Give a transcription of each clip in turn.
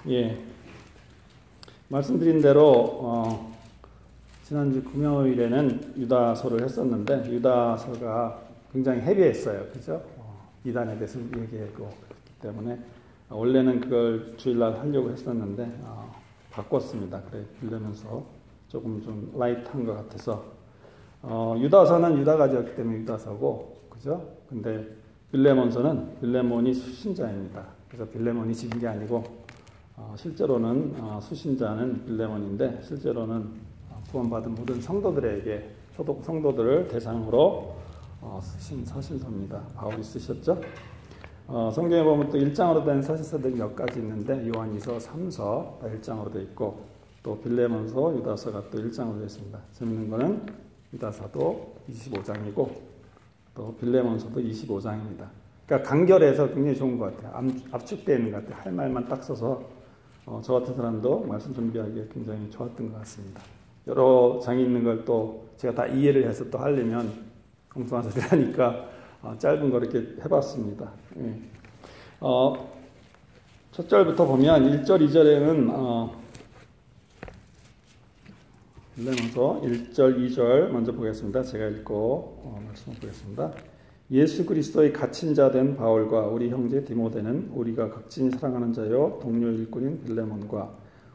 예, 말씀드린 대로 지난주 금요일에는 유다서를 했었는데 유다서가 굉장히 헤비했어요. 그죠? 이단에 대해서 얘기하고 그렇기 때문에 원래는 그걸 주일날 하려고 했었는데 바꿨습니다. 그래 빌레몬서 조금 좀 라이트한 것 같아서 유다서는 유다가지였기 때문에 유다서고 그죠? 근데 빌레몬서는 빌레몬이 수신자입니다. 그래서 빌레몬이 지은 게 아니고 실제로는 수신자는 빌레몬인데 실제로는 구원받은 모든 성도들에게 초독 성도들을 대상으로 쓰신 서신서입니다. 바울이 쓰셨죠. 성경에 보면 또 1장으로 된 서신서들이 몇 가지 있는데 요한이서, 3서 1장으로 되어 있고 또 빌레몬서, 유다서가 또 1장으로 되어 있습니다. 재밌는 거는 유다서도 25장이고 또 빌레몬서도 25장입니다. 그러니까 간결해서 굉장히 좋은 것 같아요. 압축되어 있는 것 같아요. 할 말만 딱 써서 저 같은 사람도 말씀 준비하기에 굉장히 좋았던 것 같습니다. 여러 장이 있는 걸 또 제가 다 이해를 해서 또 하려면 엉뚱한 소리 하니까 짧은 거 이렇게 해봤습니다. 예. 첫 절부터 보면 1절, 2절에는 빌레몬서 1절, 2절 먼저 보겠습니다. 제가 읽고 말씀을 보겠습니다. 예수 그리스도의 갇힌 자 된 바울과 우리 형제 디모데는 우리가 극진히 사랑하는 자요 동료 일꾼인 빌레몬과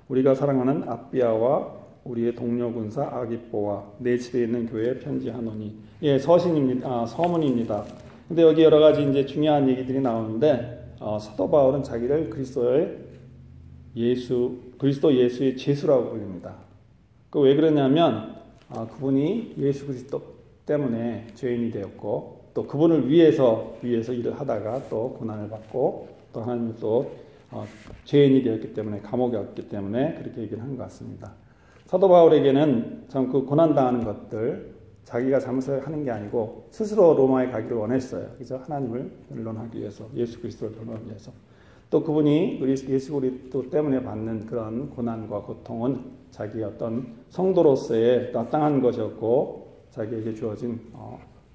우리가 사랑하는 아비아와 우리의 동료 군사 아기뽀와 내 집에 있는 교회에 편지하노니. 예, 서신입니다. 서문입니다. 근데 여기 여러 가지 이제 중요한 얘기들이 나오는데 사도 바울은 자기를 그리스도 예수의 제수라고 부릅니다. 그 왜 그러냐면 그분이 예수 그리스도 때문에 죄인이 되었고 또 그분을 위해서 일을 하다가 또 고난을 받고 또 하나님 또 죄인이 되었기 때문에 감옥에 왔기 때문에 그렇게 얘기를 한 것 같습니다. 사도 바울에게는 참 그 고난당하는 것들 자기가 잘못을 하는 게 아니고 스스로 로마에 가기를 원했어요. 그래서 하나님을 변론하기 위해서 예수 그리스도를 변론하기 위해서 또 그분이 예수 그리스도 때문에 받는 그런 고난과 고통은 자기의 어떤 성도로서의 마땅한 것이었고 자기에게 주어진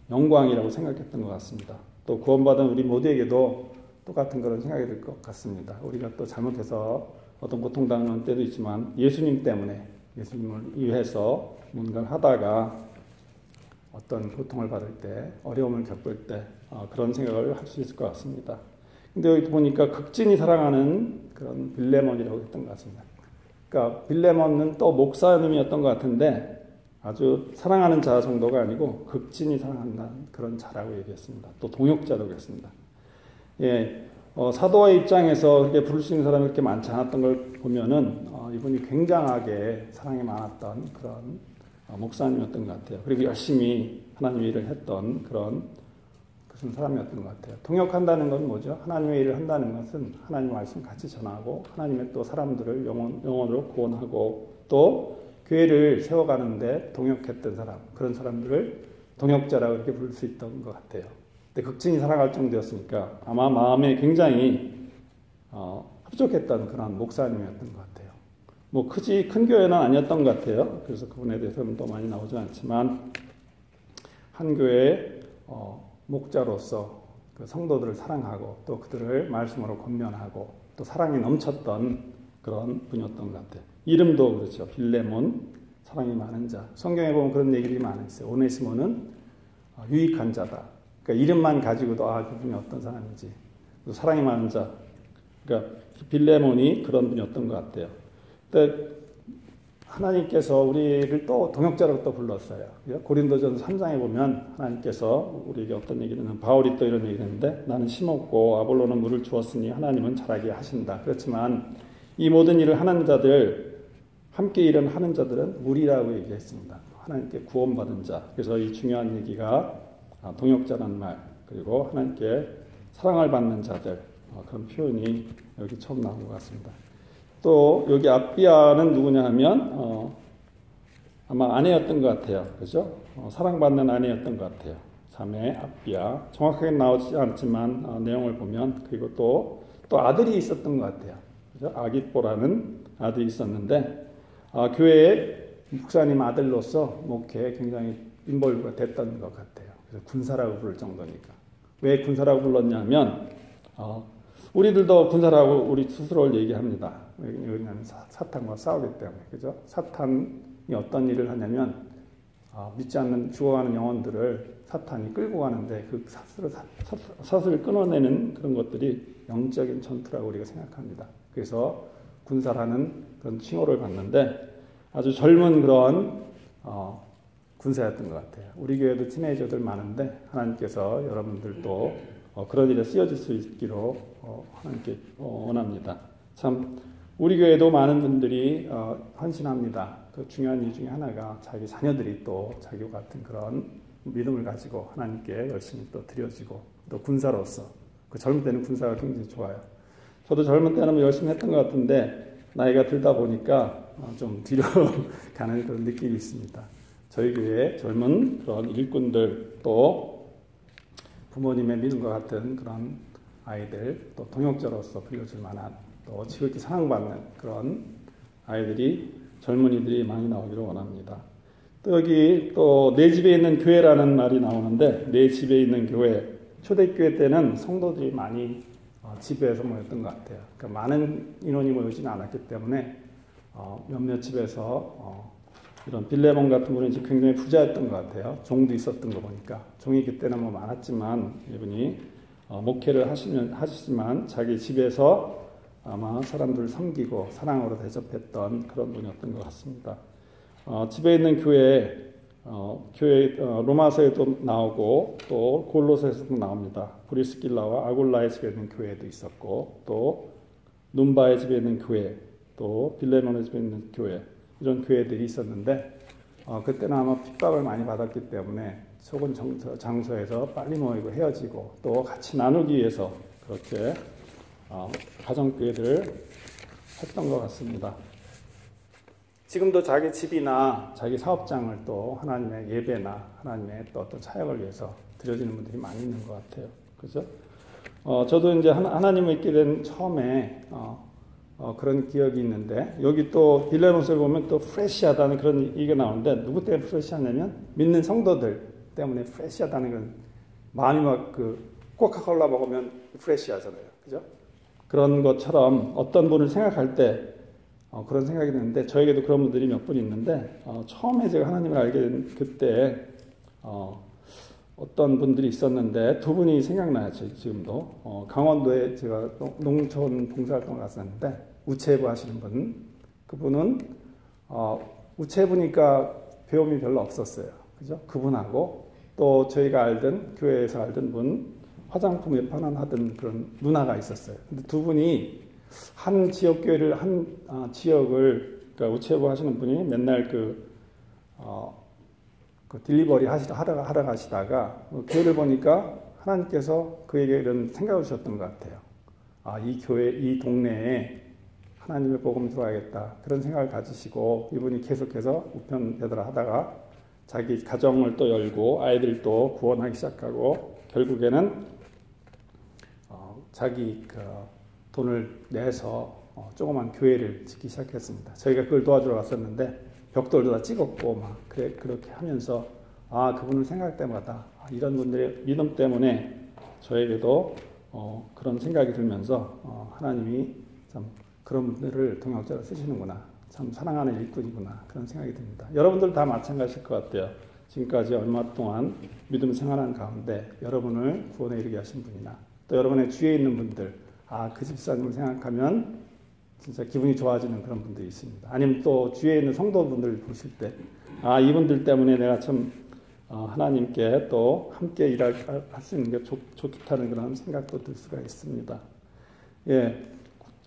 영광이라고 생각했던 것 같습니다. 또 구원받은 우리 모두에게도 똑같은 그런 생각이 들 것 같습니다. 우리가 또 잘못해서 어떤 고통당하는 때도 있지만 예수님 때문에 예수님을 위해서 뭔가를 하다가 어떤 고통을 받을 때 어려움을 겪을 때 그런 생각을 할 수 있을 것 같습니다. 근데 여기 보니까 극진히 사랑하는 그런 빌레몬이라고 했던 것 같습니다. 그러니까 빌레몬은 또 목사님이었던 것 같은데 아주 사랑하는 자 정도가 아니고 극진히 사랑한다는 그런 자라고 얘기했습니다. 또 동역자라고 했습니다. 예, 사도의 입장에서 그렇게 부를 수 있는 사람이 그렇게 많지 않았던 걸 보면은 이분이 굉장하게 사랑이 많았던 그런 목사님이었던 것 같아요. 그리고 열심히 하나님 일을 했던 그런 사람이었던 것 같아요. 동역한다는 건 뭐죠? 하나님의 일을 한다는 것은 하나님 말씀 같이 전하고 하나님의 또 사람들을 영혼으로 구원하고 또 교회를 세워가는데 동역했던 사람, 그런 사람들을 동역자라고 이렇게 부를 수 있던 것 같아요. 근데 극진히 사랑할 정도였으니까 아마 마음에 굉장히 합족했던 그런 목사님이었던 것 같아요. 뭐 큰 교회는 아니었던 것 같아요. 그래서 그분에 대해서는 또 많이 나오지 않지만 한 교회의 목자로서 그 성도들을 사랑하고 또 그들을 말씀으로 권면하고 또 사랑이 넘쳤던 그런 분이었던 것 같아요. 이름도 그렇죠. 빌레몬, 사랑이 많은 자. 성경에 보면 그런 얘기들이 많이 있어요. 오네시모는 유익한 자다. 그러니까 이름만 가지고도 그분이 어떤 사람인지. 또 사랑이 많은 자. 그러니까 빌레몬이 그런 분이었던 것 같아요. 근데 하나님께서 우리를 또 동역자라고 또 불렀어요. 고린도전서 3장에 보면 하나님께서 우리에게 어떤 얘기를 하면 바울이 또 이런 얘기를 했는데 나는 심었고 아볼로는 물을 주었으니 하나님은 자라게 하신다. 그렇지만 이 모든 일을 하는 자들, 함께 일을 하는 자들은 무리라고 얘기했습니다. 하나님께 구원받은 자. 그래서 이 중요한 얘기가 동역자라는 말, 그리고 하나님께 사랑을 받는 자들, 그런 표현이 여기 처음 나온 것 같습니다. 또 여기 아비아는 누구냐 하면 아마 아내였던 것 같아요. 그죠? 사랑받는 아내였던 것 같아요. 자매 아비아. 정확하게 나오지 않지만 내용을 보면 그리고 또 아들이 있었던 것 같아요. 그죠? 아기뽀라는 아들이 있었는데 교회의 목사님 아들로서 목회에 굉장히 인볼브가 됐던 것 같아요. 그래서 군사라고 부를 정도니까. 왜 군사라고 불렀냐면 우리들도 군사라고 우리 스스로를 얘기합니다. 왜냐하면 사탄과 싸우기 때문에. 그죠? 사탄이 어떤 일을 하냐면, 믿지 않는 죽어가는 영혼들을 사탄이 끌고 가는데 그 사슬을 끊어내는 그런 것들이 영적인 전투라고 우리가 생각합니다. 그래서 군사라는 그런 칭호를 받는데 아주 젊은 그런 군사였던 것 같아요. 우리 교회도 티네이저들 많은데 하나님께서 여러분들도 그런 일에 쓰여질 수 있기로 하나님께 원합니다. 참 우리 교회도 많은 분들이 헌신합니다. 그 중요한 이유 중에 하나가 자기 자녀들이 또 자기와 같은 그런 믿음을 가지고 하나님께 열심히 또 드려지고 또 군사로서 그 젊을 때는 군사가 굉장히 좋아요. 저도 젊은 때는 열심히 했던 것 같은데 나이가 들다 보니까 좀 뒤로 가는 그런 느낌이 있습니다. 저희 교회에 젊은 그런 일꾼들 또 부모님의 믿음과 같은 그런 아이들 또 동역자로서 불려줄 만한 또 지극히 사랑받는 그런 아이들이 젊은이들이 많이 나오기를 원합니다. 또 여기 또 내 집에 있는 교회라는 말이 나오는데 내 집에 있는 교회 초대교회 때는 성도들이 많이 집에서 모였던 것 같아요. 그러니까 많은 인원이 모이지는 않았기 때문에 몇몇 집에서 이런 빌레몬 같은 분은 굉장히 부자였던 것 같아요. 종도 있었던 거 보니까 종이 그때는 뭐 많았지만 이분이 목회를 하시지만 자기 집에서 아마 사람들을 섬기고 사랑으로 대접했던 그런 분이었던 것 같습니다. 집에 있는 교회 로마서에도 나오고 또 골로새에서도 나옵니다. 브리스길라와 아굴라의 집에 있는 교회도 있었고 또 눈바의 집에 있는 교회 또 빌레몬의 집에 있는 교회 이런 교회들이 있었는데 그때는 아마 핍박을 많이 받았기 때문에 좁은 장소에서 빨리 모이고 헤어지고 또 같이 나누기 위해서 그렇게 가정교회들을 했던 것 같습니다. 지금도 자기 집이나 자기 사업장을 또 하나님의 예배나 하나님의 또 어떤 사역을 위해서 드려지는 분들이 많이 있는 것 같아요. 그죠? 저도 이제 하나님을 믿게 된 처음에 그런 기억이 있는데 여기 또 빌레몬서를 보면 또 프레시하다는 그런 얘기가 나오는데 누구 때문에 프레시하냐면 믿는 성도들 때문에 프레시하다는 건 마음이 막 그 코카콜라 먹으면 프레시하잖아요. 그죠? 그런 것처럼 어떤 분을 생각할 때 그런 생각이 드는데 저에게도 그런 분들이 몇 분 있는데 처음에 제가 하나님을 알게 된 그때 어떤 분들이 있었는데 두 분이 생각나요. 지금도 강원도에 제가 농촌 봉사활동을 갔었는데 우체부 하시는 분 그분은 우체부니까 배움이 별로 없었어요. 그죠? 그분하고 또 저희가 알던 교회에서 알던 분 화장품 외판하던 그런 누나가 있었어요. 근데 두 분이 한 지역 교회를 지역을 그러니까 우체부 하시는 분이 맨날 그 딜리버리 하러 가시다가 교회를 보니까 하나님께서 그에게 이런 생각을 주셨던 것 같아요. 이 교회 이 동네에 하나님의 복음을 들어야겠다 그런 생각을 가지시고 이분이 계속해서 우편배달을 하다가 자기 가정을 또 열고 아이들도 구원하기 시작하고 결국에는 자기 돈을 내서 조그만 교회를 짓기 시작했습니다. 저희가 그걸 도와주러 갔었는데 벽돌도 다 찍었고 막 그렇게 하면서 그분을 생각할 때마다 이런 분들의 믿음 때문에 저에게도 그런 생각이 들면서 하나님이 참 그런 분들을 동역자로 쓰시는구나. 참 사랑하는 일꾼이구나. 그런 생각이 듭니다. 여러분들 다 마찬가지일 것 같아요. 지금까지 얼마 동안 믿음 생활한 가운데 여러분을 구원에 이르게 하신 분이나 또 여러분의 주위에 있는 분들 그 집사님을 생각하면 진짜 기분이 좋아지는 그런 분들이 있습니다. 아니면 또 주위에 있는 성도분들 보실 때 이분들 때문에 내가 참 하나님께 또 함께 일할 수 있는 게 좋겠다는 그런 생각도 들 수가 있습니다. 예.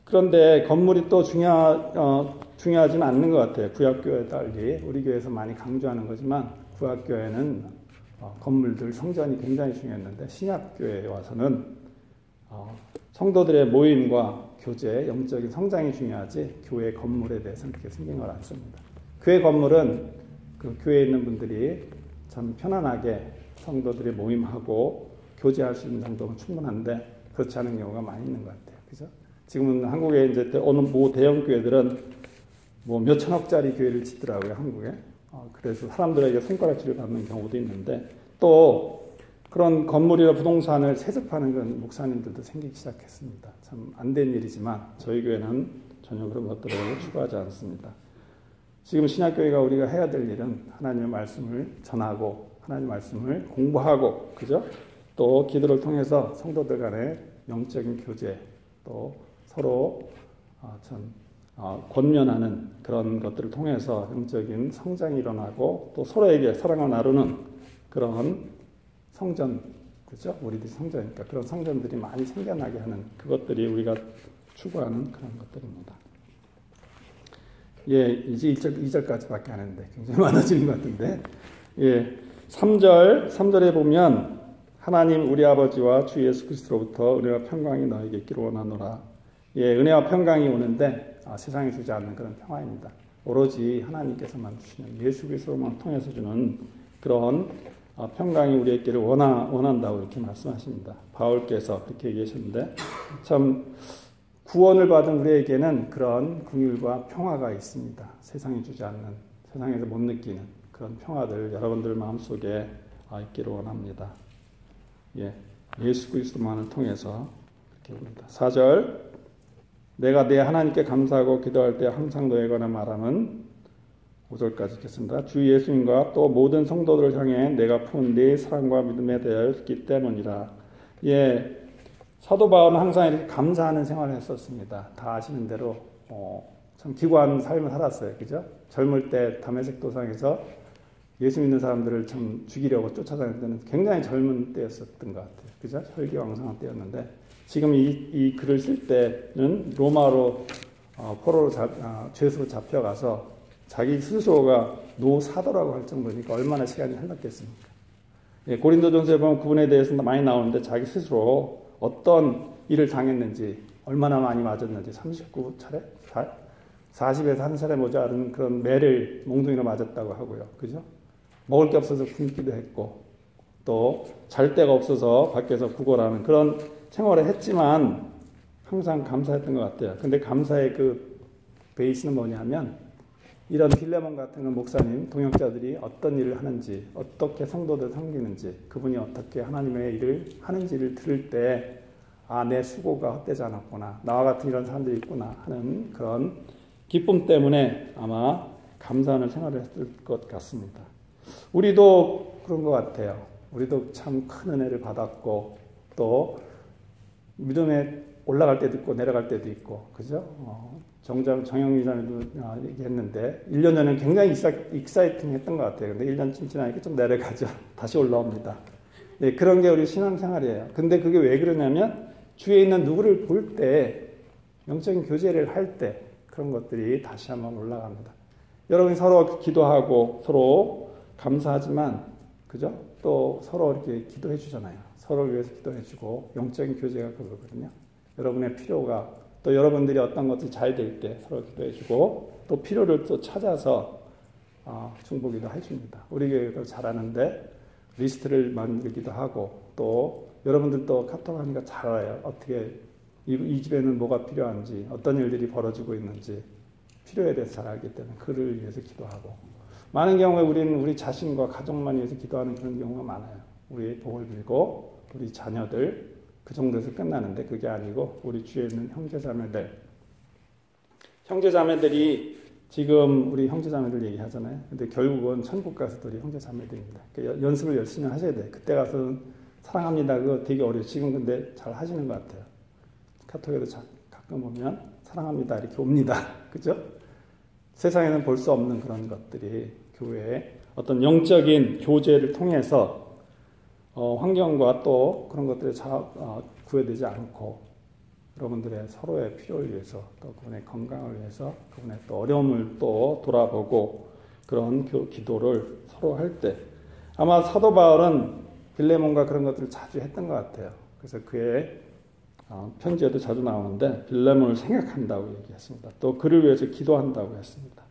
그런데 건물이 또 중요하지는 않는 것 같아요. 구약교회 달리 우리 교회에서 많이 강조하는 거지만 구약교회는 건물들 성전이 굉장히 중요했는데 신약교회에 와서는 성도들의 모임과 교제, 영적인 성장이 중요하지 교회 건물에 대해서는 그렇게 신경을 안 씁니다. 교회 건물은 그 교회에 있는 분들이 참 편안하게 성도들의 모임하고 교제할 수 있는 정도면 충분한데 그렇지 않은 경우가 많이 있는 것 같아요. 그죠? 지금은 한국에 이제 어느 모 대형 교회들은 뭐 몇 천억짜리 교회를 짓더라고요, 한국에. 그래서 사람들에게 손가락질을 받는 경우도 있는데 또 그런 건물이나 부동산을 세습하는 그런 목사님들도 생기기 시작했습니다. 참 안 된 일이지만 저희 교회는 전혀 그런 것들을 추구하지 않습니다. 지금 신약교회가 우리가 해야 될 일은 하나님의 말씀을 전하고 하나님의 말씀을 공부하고 그죠? 또 기도를 통해서 성도들 간의 영적인 교제 또 서로 권면하는 그런 것들을 통해서 영적인 성장이 일어나고 또 서로에게 사랑을 나누는 그런 성전, 그죠? 우리들이 성전이니까 그런 성전들이 많이 생겨나게 하는 그것들이 우리가 추구하는 그런 것들입니다. 예, 이제 2절까지밖에 안 했는데 굉장히 많아지는 것 같은데. 예, 3절에 보면 하나님 우리 아버지와 주 예수 그리스도로부터 은혜와 평강이 너에게 있기를 원하노라. 예, 은혜와 평강이 오는데 세상에 주지 않는 그런 평화입니다. 오로지 하나님께서만 주시는 예수 그리스도만 통해서 주는 그런 평강이 우리에게를 원한다고 이렇게 말씀하십니다. 바울께서 그렇게 얘기하셨는데 참 구원을 받은 우리에게는 그런 긍휼과 평화가 있습니다. 세상이 주지 않는, 세상에서 못 느끼는 그런 평화들 여러분들 마음속에 있기를 원합니다. 예, 예수 그리스도만을 통해서 이렇게 봅니다. 4절 내가 내 하나님께 감사하고 기도할 때 항상 너에 관해 말함은 5절까지 읽겠습니다. 주 예수님과 또 모든 성도들을 향해 내가 푼 네 사랑과 믿음에 대하였기 때문이라. 예, 사도 바울은 항상 이렇게 감사하는 생활을 했었습니다. 다 아시는 대로 참 기구한 삶을 살았어요. 그죠? 젊을 때 다메섹 도상에서 예수 믿는 사람들을 참 죽이려고 쫓아다닐 때는 굉장히 젊은 때였었던 것 같아요. 그죠? 혈기왕성한 때였는데 지금 이 글을 쓸 때는 로마로 포로로 죄수로 잡혀가서 자기 스스로가 노사도라고 할 정도니까 얼마나 시간이 흘렀겠습니까? 예, 고린도전서에 보면 구원에 대해서 많이 나오는데 자기 스스로 어떤 일을 당했는지 얼마나 많이 맞았는지 39차례? 40에서 한 차례 모자른 그런 매를 몽둥이로 맞았다고 하고요. 그죠? 먹을 게 없어서 굶기도 했고 또 잘 데가 없어서 밖에서 구걸하는 그런 생활을 했지만 항상 감사했던 것 같아요. 근데 감사의 그 베이스는 뭐냐면 이런 빌레몬 같은 목사님, 동역자들이 어떤 일을 하는지, 어떻게 성도들 섬기는지, 그분이 어떻게 하나님의 일을 하는지를 들을 때, 내 수고가 헛되지 않았구나. 나와 같은 이런 사람들이 있구나 하는 그런 기쁨 때문에 아마 감사하는 생활을 했을 것 같습니다. 우리도 그런 것 같아요. 우리도 참 큰 은혜를 받았고, 또 믿음에 올라갈 때도 있고, 내려갈 때도 있고, 그죠? 정영미 자매도 얘기했는데 1년 전에는 굉장히 익사이팅 했던 것 같아요. 근데 1년쯤 지나니까 좀 내려가죠. 다시 올라옵니다. 네, 그런 게 우리 신앙생활이에요. 근데 그게 왜 그러냐면 주위에 있는 누구를 볼 때 영적인 교제를 할 때 그런 것들이 다시 한번 올라갑니다. 여러분이 서로 기도하고 서로 감사하지만 그죠? 또 서로 이렇게 기도해 주잖아요. 서로를 위해서 기도해 주고 영적인 교제가 그거거든요. 여러분의 필요가 또 여러분들이 어떤 것들이 잘 될 때 서로 기도해주고 또 필요를 또 찾아서 중보기도 해줍니다. 우리 교회도 잘하는데 리스트를 만들기도 하고 또 여러분들도 카톡 하니까 잘 알아요. 어떻게 이 집에는 뭐가 필요한지 어떤 일들이 벌어지고 있는지 필요에 대해서 잘 알기 때문에 그를 위해서 기도하고 많은 경우에 우리는 우리 자신과 가족만 위해서 기도하는 그런 경우가 많아요. 우리 복을 빌고 우리 자녀들 그 정도에서 끝나는데 그게 아니고 우리 주위에 있는 형제자매들이 지금 우리 형제자매들 얘기하잖아요. 근데 결국은 천국 가서도 우리 형제자매들입니다. 그러니까 연습을 열심히 하셔야 돼요. 그때 가서 사랑합니다. 그거 되게 어려워요. 지금 근데 잘 하시는 것 같아요. 카톡에도 가끔 보면 사랑합니다. 이렇게 옵니다. 그죠? 세상에는 볼 수 없는 그런 것들이 교회의 어떤 영적인 교제를 통해서 환경과 또 그런 것들이 구애되지 않고 여러분들의 서로의 필요를 위해서 또 그분의 건강을 위해서 그분의 또 어려움을 또 돌아보고 그런 기도를 서로 할 때 아마 사도 바울은 빌레몬과 그런 것들을 자주 했던 것 같아요. 그래서 그의 편지에도 자주 나오는데 빌레몬을 생각한다고 얘기했습니다. 또 그를 위해서 기도한다고 했습니다.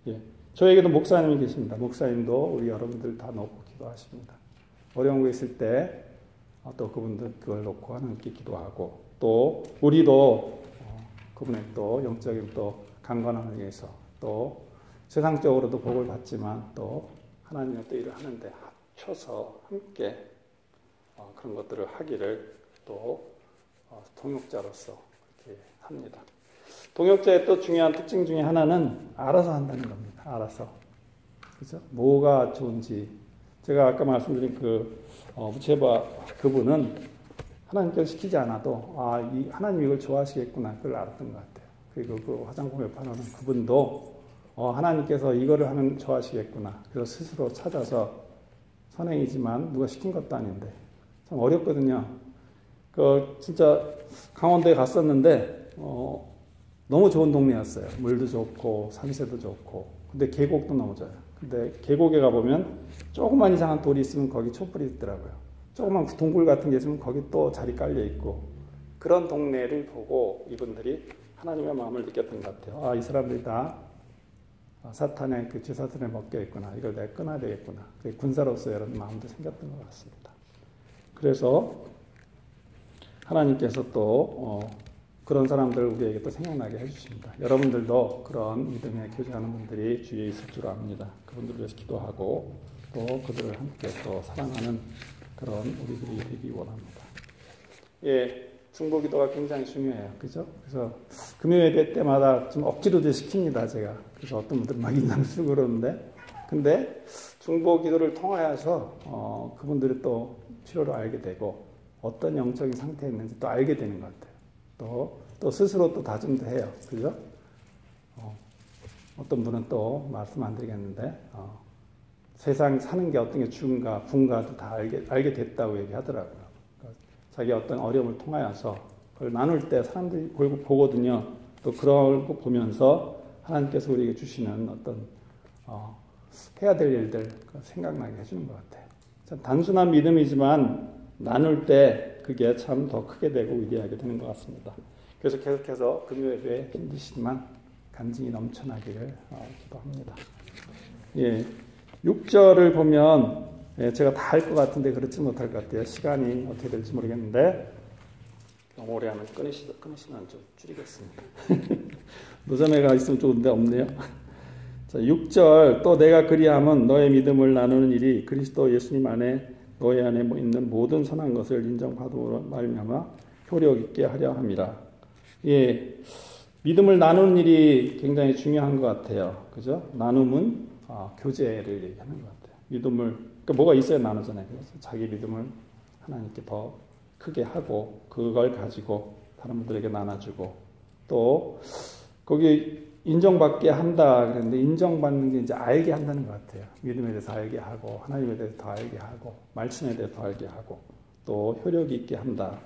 예. 저에게도 목사님이 계십니다. 목사님도 우리 여러분들 다 놓고 기도하십니다. 어려운 거 있을 때 또 그분들 그걸 놓고 하나님께 기도하고 또 우리도 그분의 또 영적인 또 강건함을 위해서 또 세상적으로도 복을 받지만 또 하나님의 또 일을 하는데 합쳐서 함께 그런 것들을 하기를 또 동역자로서 그렇게 합니다. 동역자의 또 중요한 특징 중에 하나는 알아서 한다는 겁니다. 알아서. 그죠? 뭐가 좋은지. 제가 아까 말씀드린 부채바 그분은 하나님께서 시키지 않아도, 이 하나님 이걸 좋아하시겠구나. 그걸 알았던 것 같아요. 그리고 그 화장품 매파는 그분도, 하나님께서 이거를 하면 좋아하시겠구나. 그래서 스스로 찾아서 선행이지만 누가 시킨 것도 아닌데. 참 어렵거든요. 진짜 강원도에 갔었는데, 너무 좋은 동네였어요. 물도 좋고, 산세도 좋고. 근데 계곡도 너무 좋아요. 근데 계곡에 가보면 조그만 이상한 돌이 있으면 거기 촛불이 있더라고요. 조그만 동굴 같은 게 있으면 거기 또 자리 깔려 있고. 그런 동네를 보고 이분들이 하나님의 마음을 느꼈던 것 같아요. 이 사람들이 다 사탄의 죄사슬에 먹겨 있구나. 이걸 내가 끊어야 되겠구나. 군사로서 이런 마음도 생겼던 것 같습니다. 그래서 하나님께서 또 그런 사람들을 우리에게 또 생각나게 해주십니다. 여러분들도 그런 믿음에 교제하는 분들이 주위에 있을 줄 압니다. 그분들을 위해서 기도하고 또 그들을 함께 또 사랑하는 그런 우리들이 되기 원합니다. 중보기도가 굉장히 중요해요. 그죠? 그래서 금요일 때마다 좀 억지로 시킵니다, 제가. 그래서 어떤 분들은 막 인상 쓰고 그러는데, 근데 중보기도를 통하여서 그분들이 또 필요를 알게 되고 어떤 영적인 상태에 있는지 또 알게 되는 것 같아요. 또 스스로 또 다짐도 해요. 그죠? 어떤 분은 또 말씀 안 드리겠는데, 세상 사는 게 어떤 게 주인가, 분가도 다 알게 됐다고 얘기하더라고요. 그러니까 자기 어떤 어려움을 통하여서 그걸 나눌 때 사람들이 보거든요. 또 그런 거 보면서 하나님께서 우리에게 주시는 어떤, 해야 될 일들 생각나게 해주는 것 같아요. 참 단순한 믿음이지만 나눌 때 그게 참 더 크게 되고 위대하게 되는 것 같습니다. 그래서 계속해서 금요일에 힘드시지만 간증이 넘쳐나기를 기도합니다. 6절을 보면 제가 다 할 것 같은데 그렇지 못할 것 같아요. 시간이 어떻게 될지 모르겠는데 너무 오래 하면 끊으시면 좀 줄이겠습니다. 노점에가 있으면 좋은데 없네요. 자, 6절 또 내가 그리함은 너의 믿음을 나누는 일이 그리스도 예수님 안에 너희 안에 있는 모든 선한 것을 인정받음으로 말미암아 효력 있게 하려 함이라. 믿음을 나누는 일이 굉장히 중요한 것 같아요. 그죠? 나눔은 교제를 얘기하는 것 같아요. 믿음을, 그러니까 뭐가 있어야 나누잖아요. 그래서 자기 믿음을 하나님께 더 크게 하고 그걸 가지고 다른 분들에게 나눠주고 또 거기 인정받게 한다 그랬는데 인정받는 게 이제 알게 한다는 것 같아요. 믿음에 대해서 알게 하고 하나님에 대해서 더 알게 하고 말씀에 대해서 더 알게 하고 또 효력이 있게 한다.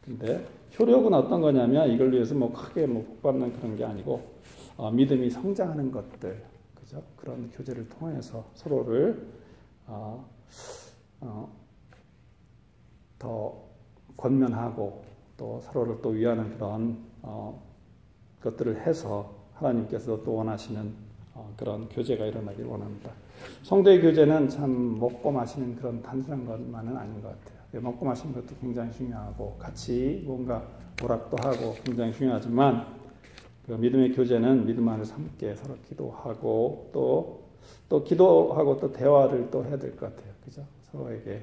근데 효력은 어떤 거냐면 이걸 위해서 크게 복받는 그런 게 아니고 믿음이 성장하는 것들, 그죠? 그런 교제를 통해서 서로를 더 권면하고 또 서로를 또 위하는 그런 것들을 해서 하나님께서 또 원하시는 그런 교제가 일어나길 원합니다. 성도의 교제는 참 먹고 마시는 그런 단순한 것만은 아닌 것 같아요. 먹고 마시는 것도 굉장히 중요하고 같이 뭔가 오락도 하고 굉장히 중요하지만 그 믿음의 교제는 믿음 안에서 함께 서로 기도하고 또 기도하고 또 대화를 또 해야 될 것 같아요. 그죠? 서로에게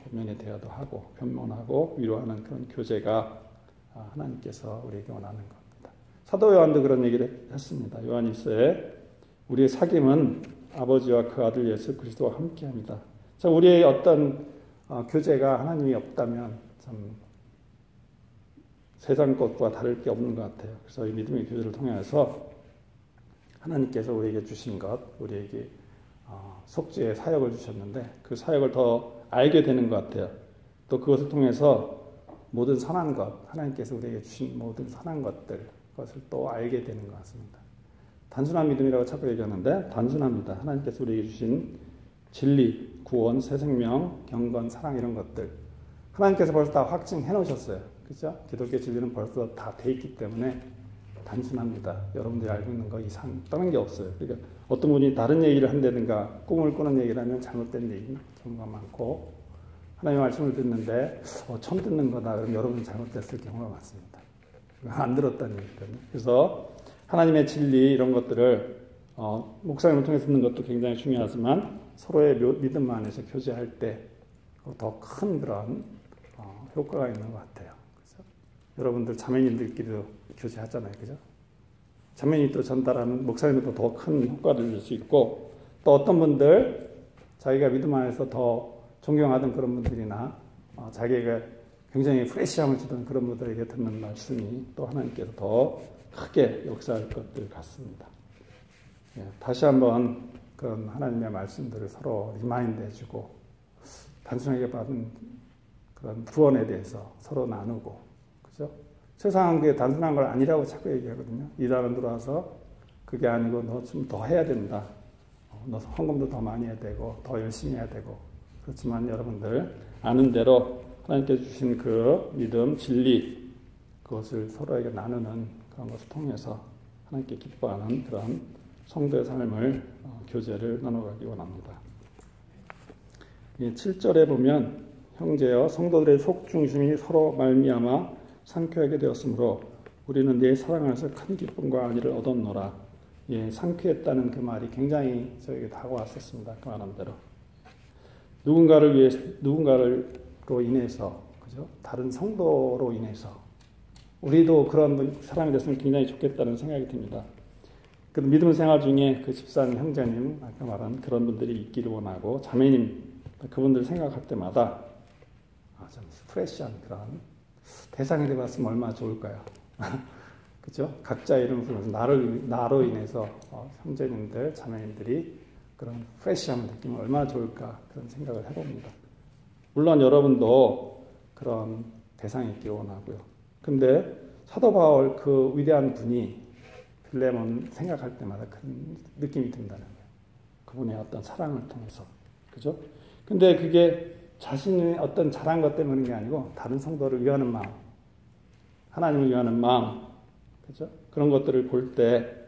고면의 대화도 하고 변론하고 위로하는 그런 교제가 하나님께서 우리에게 원하는 것. 사도 요한도 그런 얘기를 했습니다. 요한일서에 우리의 사귐은 아버지와 그 아들 예수 그리스도와 함께합니다. 참 우리의 어떤 교제가 하나님이 없다면 참 세상 것과 다를 게 없는 것 같아요. 그래서 이 믿음의 교제를 통해서 하나님께서 우리에게 주신 것, 우리에게 속죄의 사역을 주셨는데 그 사역을 더 알게 되는 것 같아요. 또 그것을 통해서 모든 선한 것, 하나님께서 우리에게 주신 모든 선한 것들 그것을 또 알게 되는 것 같습니다. 단순한 믿음이라고 자꾸 얘기하는데 단순합니다. 하나님께서 우리에게 주신 진리, 구원, 새 생명, 경건, 사랑 이런 것들 하나님께서 벌써 다 확증해 놓으셨어요. 그렇죠? 기독교 진리는 벌써 다 돼 있기 때문에 단순합니다. 여러분들이 알고 있는 거 이상 다른 게 없어요. 그러니까 어떤 분이 다른 얘기를 한다든가 꿈을 꾸는 얘기를 하면 잘못된 얘기 경우가 많고 하나님의 말씀을 듣는데 처음 듣는 거다 그러면 여러분은 잘못됐을 경우가 많습니다. 안 들었다는 얘기거든요. 그래서 하나님의 진리 이런 것들을 목사님을 통해서 듣는 것도 굉장히 중요하지만 서로의 믿음 안에서 교제할 때 더 큰 그런 효과가 있는 것 같아요. 그죠? 여러분들 자매님들끼리도 교제하잖아요. 그죠? 자매님이 또 전달하는 목사님도 더 큰 효과를 줄 수 있고, 또 어떤 분들 자기가 믿음 안에서 더 존경하던 그런 분들이나 자기가 굉장히 프레시함을 주던 그런 분들에게 듣는 말씀이 또 하나님께서 더 크게 역사할 것들 같습니다. 예, 다시 한번 그런 하나님의 말씀들을 서로 리마인드 해주고, 단순하게 받은 그런 구원에 대해서 서로 나누고, 그죠? 세상은 그게 단순한 걸 아니라고 자꾸 얘기하거든요. 이단은 들어와서 그게 아니고 너 좀 더 해야 된다. 너 헌금도 더 많이 해야 되고, 더 열심히 해야 되고. 그렇지만 여러분들 아는 대로 하나님께 주신 그 믿음, 진리, 그것을 서로에게 나누는 그런 것을 통해서 하나님께 기뻐하는 그런 성도의 삶을, 교제를 나눠가기 원합니다. 7절에 보면 형제여 성도들의 속중심이 서로 말미암아 상쾌하게 되었으므로 우리는 네 사랑 안에서 큰 기쁨과 안위를 얻었노라. 예, 상쾌했다는 그 말이 굉장히 저에게 다가왔었습니다. 그 말한 대로. 누군가로 인해서, 그죠? 다른 성도로 인해서 우리도 그런 사람이 됐으면 굉장히 좋겠다는 생각이 듭니다. 그 믿음 생활 중에 그 집사님, 형제님, 아까 말한 그런 분들이 있기를 원하고, 자매님, 그분들 생각할 때마다 좀 프레시한 그런 대상이 되었으면 얼마나 좋을까요? 그죠? 각자 이름 부르면서 나로 인해서 형제님들, 자매님들이 그런 프레시함을 느끼면 얼마나 좋을까 그런 생각을 해봅니다. 물론 여러분도 그런 대상이 있기를 원하고요. 근데 사도 바울 그 위대한 분이 빌레몬 생각할 때마다 큰 느낌이 든다는 거예요. 그분의 어떤 사랑을 통해서. 그죠? 근데 그게 자신의 어떤 잘한 것 때문인 게 아니고 다른 성도를 위하는 마음, 하나님을 위하는 마음, 그죠? 그런 것들을 볼 때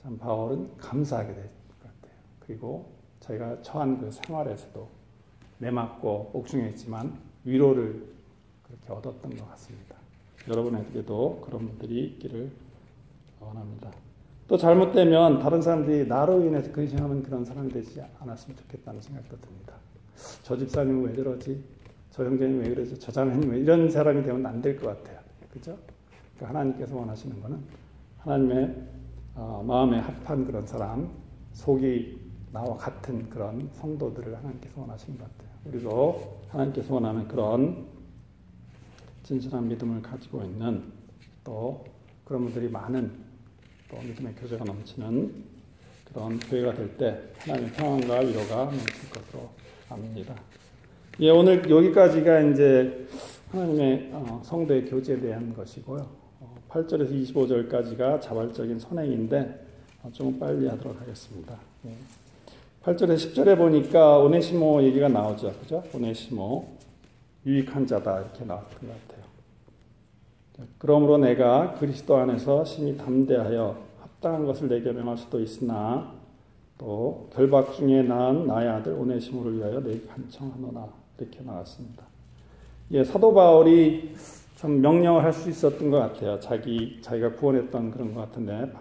참 바울은 감사하게 될 것 같아요. 그리고 저희가 처한 그 생활에서도 내맞고 옥중했지만 위로를 그렇게 얻었던 것 같습니다. 여러분에게도 그런 분들이 있기를 원합니다. 또 잘못되면 다른 사람들이 나로 인해서 근심하는 그런 사람이 되지 않았으면 좋겠다는 생각도 듭니다. 저 집사님은 왜 저러지? 저 형제님 왜 그러지? 저 자매님 왜 이런 사람이 되면 안 될 것 같아요. 그죠? 그러니까 하나님께서 원하시는 것은 하나님의 마음에 합한 그런 사람, 속이 나와 같은 그런 성도들을 하나님께서 원하시는 것 같아요. 우리도 하나님께서 원하는 그런 진실한 믿음을 가지고 있는, 또 그런 분들이 많은, 또 믿음의 교제가 넘치는 그런 교회가 될 때 하나님의 평안과 위로가 넘칠 것으로 압니다. 예, 오늘 여기까지가 이제 하나님의 성도의 교제에 대한 것이고요. 8절에서 25절까지가 자발적인 선행인데 좀 빨리 하도록 하겠습니다. 8절에서 10절에 보니까 오네시모 얘기가 나오죠. 그죠? 오네시모, 유익한 자다 이렇게 나왔던 것 같아요. 그러므로 내가 그리스도 안에서 심히 담대하여 합당한 것을 내게 명할 수도 있으나 또 결박 중에 낳은 나의 아들 오네시모를 위하여 내게 간청하노라 이렇게 나왔습니다. 예, 사도 바울이 참 명령을 할 수 있었던 것 같아요. 자기가 구원했던 그런 것 같은데,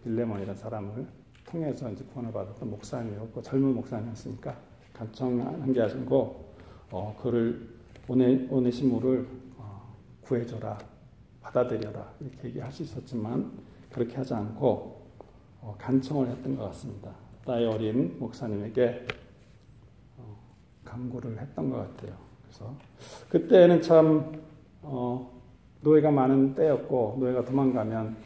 빌레몬이라는 사람을 통해서 이제 구원을 받았던 목사님이었고, 젊은 목사님이었으니까 간청한 게 아니고, 그를 오네시모를 구해줘라, 받아들여라 이렇게 얘기할 수 있었지만 그렇게 하지 않고 간청을 했던 것 같습니다. 나의 어린 목사님에게 간구를 했던 것 같아요. 그래서 그때는 참 노예가 많은 때였고, 노예가 도망가면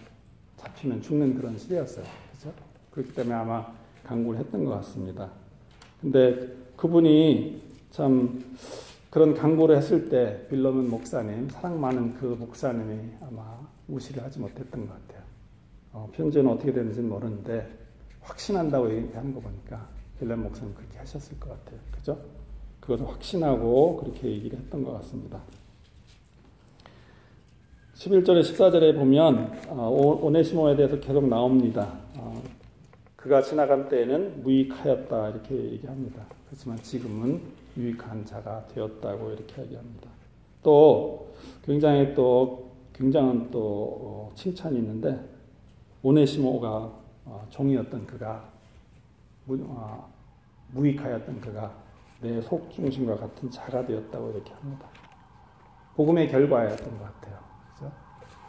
잡히면 죽는 그런 시대였어요. 그렇죠? 그렇기 때문에 아마 간구를 했던 것 같습니다. 근데 그분이 참 그런 간구를 했을 때 빌레몬 목사님, 사랑 많은 그 목사님이 아마 무시를 하지 못했던 것 같아요. 편지는 어떻게 되는지는 모르는데 확신한다고 얘기하는 거 보니까 빌레몬 목사님 그렇게 하셨을 것 같아요. 그죠? 그것을 확신하고 그렇게 얘기를 했던 것 같습니다. 11절에 14절에 보면 오네시모에 대해서 계속 나옵니다. 그가 지나간 때에는 무익하였다 이렇게 얘기합니다. 그렇지만 지금은 유익한 자가 되었다고 이렇게 얘기합니다. 또 굉장한 또 칭찬이 있는데, 오네시모가 종이었던 그가 무익하였던 그가 내 속 중심과 같은 자가 되었다고 이렇게 합니다. 복음의 결과였던 것 같아요. 그죠?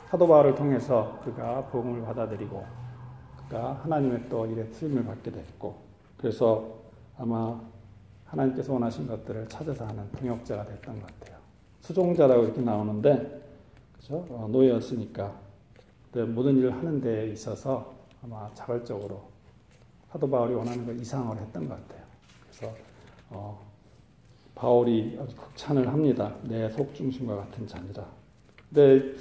사도 바울을 통해서 그가 복음을 받아들이고 그가 하나님의 또 일에 쓰임을 받게 됐고, 그래서 아마 하나님께서 원하신 것들을 찾아서 하는 동역자가 됐던 것 같아요. 수종자라고 이렇게 나오는데, 그죠? 노예였으니까 모든 일을 하는 데에 있어서 아마 자발적으로 사도 바울이 원하는 걸 이상을 했던 것 같아요. 그래서 바울이 아주 극찬을 합니다. 내 속 중심과 같은 자니라. 근데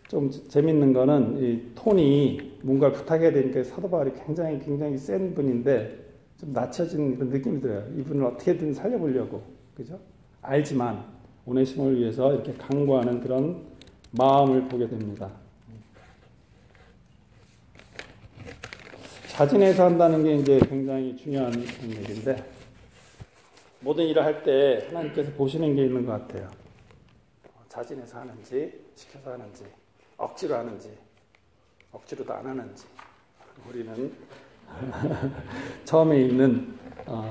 좀 재밌는 거는 이 톤이 뭔가를 부탁해야 되니까 사도 바울이 굉장히 센 분인데 좀 낮춰진 그런 느낌이 들어요. 이분을 어떻게든 살려보려고, 그죠? 알지만 오네시모를 위해서 이렇게 강구하는 그런 마음을 보게 됩니다. 자진해서 한다는 게 이제 굉장히 중요한 얘기인데, 모든 일을 할 때 하나님께서 보시는 게 있는 것 같아요. 자진해서 하는지, 시켜서 하는지, 억지로 하는지, 억지로도 안 하는지. 우리는 처음에 있는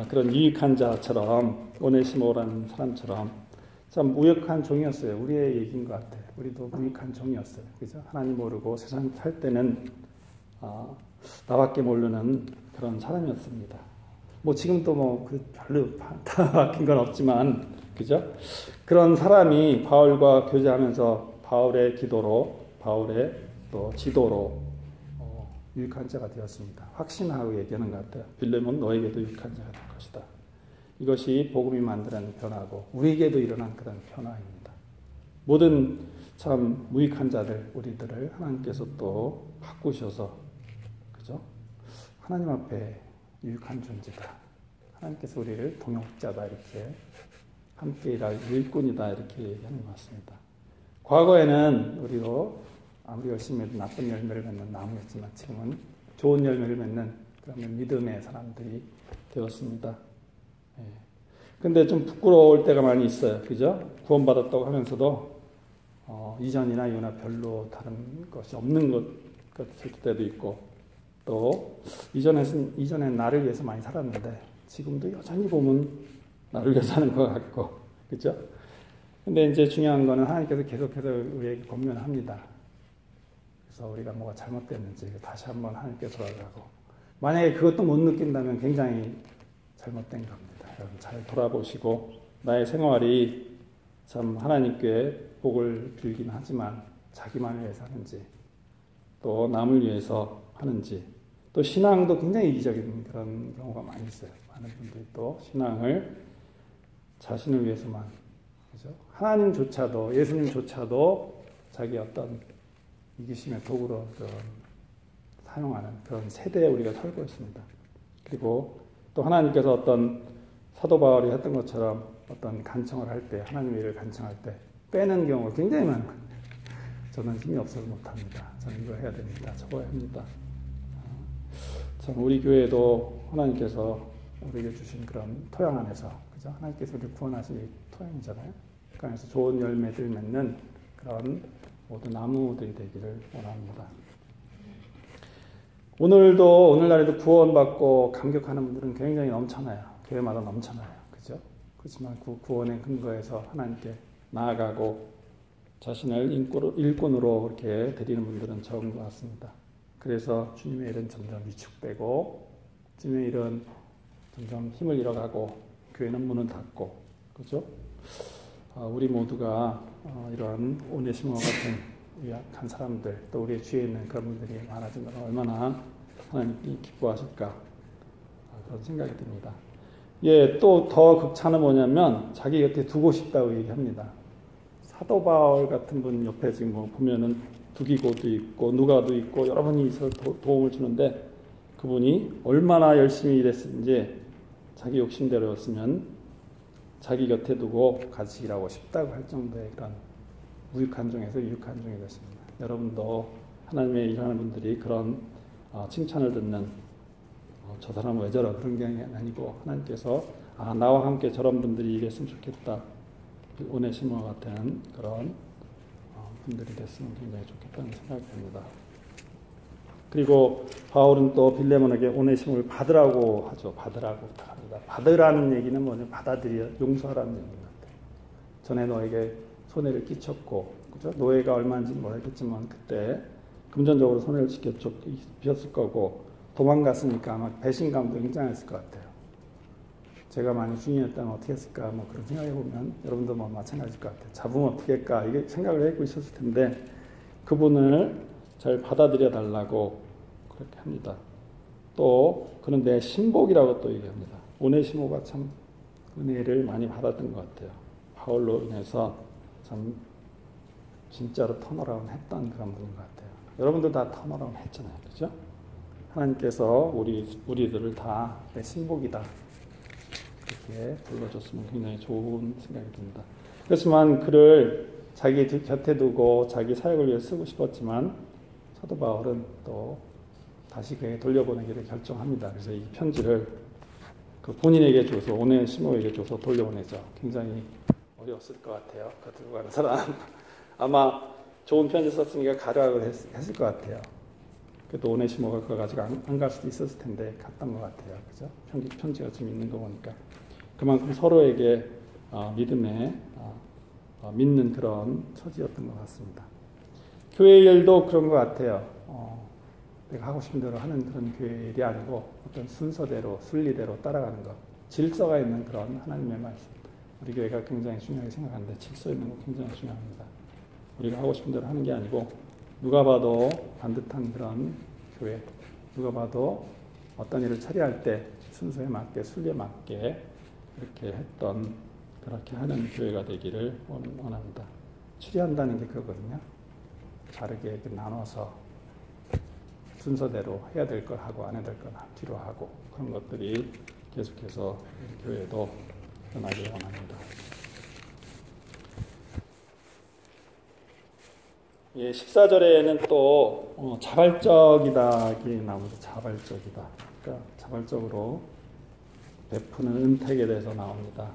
그런 유익한 자처럼, 오네시모라는 사람처럼 참 무익한 종이었어요. 우리의 얘기인 것 같아요. 우리도 무익한 종이었어요. 그죠? 하나님 모르고 세상 살 때는 나밖에 모르는 그런 사람이었습니다. 뭐 지금도 별로 다 바뀐 건 없지만, 그죠? 그런 사람이 바울과 교제하면서 바울의 기도로, 바울의 또 지도로 유익한 자가 되었습니다. 확신하고 얘기하는 것 같아요. 빌레몬 너에게도 유익한 자가 될 것이다. 이것이 복음이 만드는 변화고 우리에게도 일어난 그런 변화입니다. 모든 참 무익한 자들, 우리들을 하나님께서 또 바꾸셔서, 그죠? 하나님 앞에 유익한 존재다. 하나님께서 우리를 동역자다, 이렇게 함께 일할 일꾼이다, 이렇게 얘기하는 것 같습니다. 과거에는 우리도 아무리 열심히 해도 나쁜 열매를 맺는 나무였지만 지금은 좋은 열매를 맺는 그런 믿음의 사람들이 되었습니다. 근데 좀 부끄러울 때가 많이 있어요. 그죠? 구원받았다고 하면서도 이전이나 이후나 별로 다른 것이 없는 것 같을 때도 있고, 또 이전엔 나를 위해서 많이 살았는데 지금도 여전히 보면 나를 위해서 사는 것 같고, 그죠? 근데 이제 중요한 거는 하나님께서 계속해서 우리에게 권면합니다. 그래서 우리가 뭐가 잘못됐는지 다시 한번 하나님께 돌아가고, 만약에 그것도 못 느낀다면 굉장히 잘못된 겁니다. 여러분 잘 돌아보시고, 나의 생활이 참 하나님께 복을 빌긴 하지만 자기만을 위해서 하는지, 또 남을 위해서 하는지, 또 신앙도 굉장히 이기적인 그런 경우가 많이 있어요. 많은 분들이 또 신앙을 자신을 위해서만, 그죠? 하나님조차도, 예수님조차도 자기 어떤 이기심의 도구로 사용하는 그런 세대에 우리가 살고 있습니다. 그리고 또 하나님께서 어떤 사도 바울이 했던 것처럼 어떤 간청을 할 때, 하나님의 일을 간청할 때 빼는 경우가 굉장히 많아요. 저는 힘이 없어서 못합니다. 저는 이거 해야 됩니다. 저거 해야 합니다. 참 우리 교회도 하나님께서 우리에게 주신 그런 토양 안에서, 그죠? 하나님께서 우리를 구원하신 토양이잖아요. 그 안에서 좋은 열매들 맺는 그런 모든 나무들이 되기를 원합니다. 오늘날에도 구원받고 감격하는 분들은 굉장히 넘쳐나요. 교회마다 넘쳐나요. 그죠? 그렇지만 그 구원의 근거에서 하나님께 나아가고 자신을 일꾼으로 이렇게 드리는 분들은 적은 것 같습니다. 그래서 주님의 일은 점점 위축되고, 주님의 일은 점점 힘을 잃어가고, 교회는 문을 닫고, 그죠? 우리 모두가 이러한 오네시모 같은 약한 사람들, 또 우리의 주위에 있는 그런 분들이 많아진 건 얼마나 하나님이 기뻐하실까, 그런 생각이 듭니다. 또 더 극찬은 뭐냐면 자기 곁에 두고 싶다고 얘기합니다. 사도 바울 같은 분 옆에 지금 보면은 두기고도 있고 누가도 있고 여러 분이 있어서 도움을 주는데, 그분이 얼마나 열심히 일했는지 자기 욕심대로였으면 자기 곁에 두고 같이 일하고 싶다고 할 정도의 그런 무익한 종에서 유익한 종이 됐습니다. 여러분도 하나님의 일하는 분들이 그런 칭찬을 듣는, 저 사람은 왜 저러, 그런 게 아니고 하나님께서 나와 함께 저런 분들이 일했으면 좋겠다, 오네시모 같은 그런 분들이 됐으면 굉장히 좋겠다는 생각이 듭니다. 그리고 바울은 또 빌레몬에게 오네시모를 받으라고 하죠. 받으라고 부탁합니다. 겁니다. 받으라는 얘기는 뭐냐? 받아들여, 용서하라는 얘기인 것 같아요. 전에 너에게 손해를 끼쳤고, 그죠? 노예가 얼마인지 모르겠지만 그때 금전적으로 손해를 끼쳤을 거고, 도망갔으니까 아마 배신감도 굉장했을 것 같아요. 제가 만약 주인이었다면 어떻게 했을까? 뭐 그런 생각해 보면 여러분도 뭐 마찬가지일 것 같아요. 잡으면 어떻게 할까? 이게 생각을 하고 있었을 텐데 그분을 잘 받아들여 달라고 그렇게 합니다. 또 그런데 신복이라고 또 얘기합니다. 오네시모가 참 은혜를 많이 받았던 것 같아요. 바울로 인해서 참 진짜로 턴어라운 했던 그런 분인 것 같아요. 여러분들 다 턴어라운 했잖아요. 그죠? 하나님께서 우리들을 다 내 신복이다. 이렇게 불러줬으면 굉장히 좋은 생각이 듭니다. 그렇지만 그를 자기 곁에 두고 자기 사역을 위해 쓰고 싶었지만 사도 바울은 또 다시 그에게 돌려보내기를 결정합니다. 그래서 이 편지를 그 본인에게 줘서 오네시모에게 줘서 돌려보내죠. 굉장히 어려웠을 것 같아요. 그 들고 가는 사람 아마 좋은 편지 썼으니까 가라고 했을 것 같아요. 그래도 오네시모가 그거 가지고 안 갈 수도 있었을 텐데 갔던 것 같아요. 그죠? 편지가 좀 있는 거 보니까 그만큼 서로에게 믿음에 믿는 그런 처지였던 것 같습니다. 교회 일도 그런 것 같아요. 내가 하고 싶은 대로 하는 그런 교회 일이 아니고 어떤 순서대로 순리대로 따라가는 것, 질서가 있는 그런 하나님의 말씀. 우리 교회가 굉장히 중요하게 생각하는데 질서 있는 거 굉장히 중요합니다. 우리가 하고 싶은 대로 하는 게 아니고 누가 봐도 반듯한 그런 교회, 누가 봐도 어떤 일을 처리할 때 순서에 맞게 순리에 맞게 이렇게 그렇게 하는 교회가 되기를 원합니다. 추리한다는 게 그거거든요. 다르게 이렇게 나눠서 순서대로 해야 될 걸 하고 안 해야 될 건 뒤로 하고 그런 것들이 계속해서 우리 교회도 변하길 원합니다. 예, 14절에는 또 자발적이다 이게 나옵니다. 자발적이다. 그러니까 자발적으로 베푸는 은택에 대해서 나옵니다.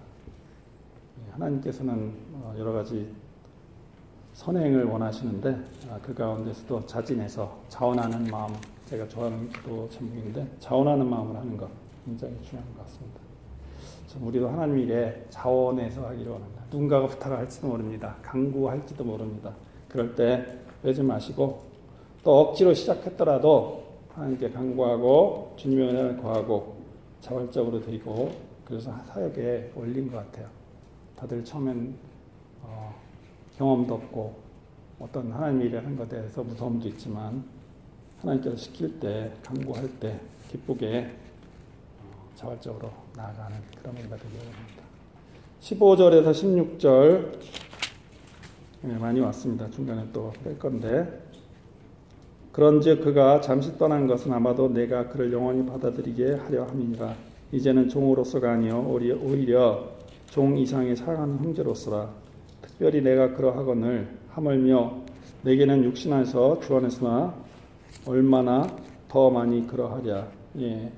하나님께서는 여러 가지 선행을 원하시는데 그 가운데서도 자진해서 자원하는 마음, 제가 좋아하는 또 제목인데 자원하는 마음을 하는 것 굉장히 중요한 것 같습니다. 우리도 하나님 일에 자원해서 하기를 원합니다. 누군가가 부탁을 할지도 모릅니다. 강구할지도 모릅니다. 그럴 때 빼지 마시고 또 억지로 시작했더라도 하나님께 강구하고 주님의 은혜를 구하고 자발적으로 드리고 그래서 사역에 올린 것 같아요. 다들 처음엔 경험도 없고 어떤 하나님 일을 하는 것에 대해서 무서움도 있지만 하나님께서 시킬 때 강구할 때 기쁘게 자발적으로 나아가는 그런 우리가 되기 바랍니다. 15절에서 16절 많이 왔습니다. 중간에 또 뺄 건데 그런즉 그가 잠시 떠난 것은 아마도 내가 그를 영원히 받아들이게 하려 함이니라. 이제는 종으로서가 아니요 오히려 종 이상의 사랑하는 형제로서라. 특별히 내가 그러하거늘 하물며 내게는 육신 안에서 주 안에서나 얼마나 더 많이 그러하랴. 예.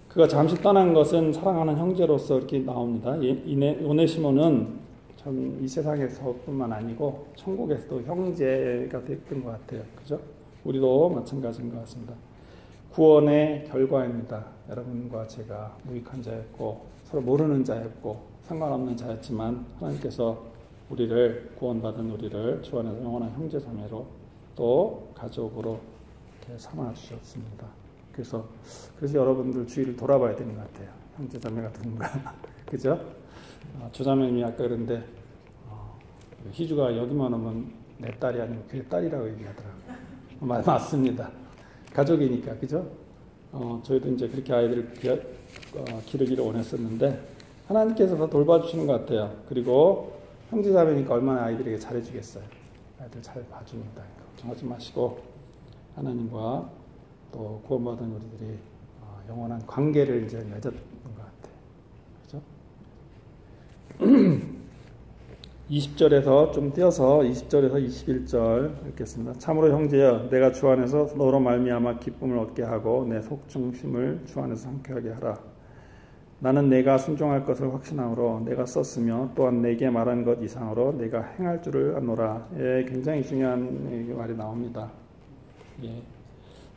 그가 잠시 떠난 것은 사랑하는 형제로서 이렇게 나옵니다. 오네시모는 참 이 세상에서뿐만 아니고 천국에서도 형제가 됐던 것 같아요. 그죠? 우리도 마찬가지인 것 같습니다. 구원의 결과입니다. 여러분과 제가 무익한 자였고 서로 모르는 자였고 상관없는 자였지만 하나님께서 우리를 구원받은 우리를 주 안에서 영원한 형제자매로 또 가족으로 이렇게 삼아 주셨습니다. 그래서 여러분들 주위를 돌아봐야 되는 것 같아요. 형제자매가 누군가 그죠? 주자매님이 아까 그런데 희주가 여기만 오면 내 딸이 아니고 그의 딸이라고 얘기하더라고요. 맞습니다. 가족이니까 그죠? 저희도 이제 그렇게 아이들을 기르기를 원했었는데 하나님께서 더 돌봐주시는 것 같아요. 그리고 형제자매니까 얼마나 아이들에게 잘해주겠어요. 아이들 잘 봐줍니다. 걱정하지 마시고 하나님과 또 구원받은 우리들이 영원한 관계를 이제 맺었던 것 같아요. 그죠? 20절에서 좀 띄어서 20절에서 21절 읽겠습니다. 참으로 형제여 내가 주 안에서 너로 말미암아 기쁨을 얻게 하고 내 속중심을 주 안에서 상쾌하게 하라. 나는 내가 순종할 것을 확신함으로 내가 썼으며 또한 내게 말한 것 이상으로 내가 행할 줄을 아노라. 예, 굉장히 중요한 말이 나옵니다. 예.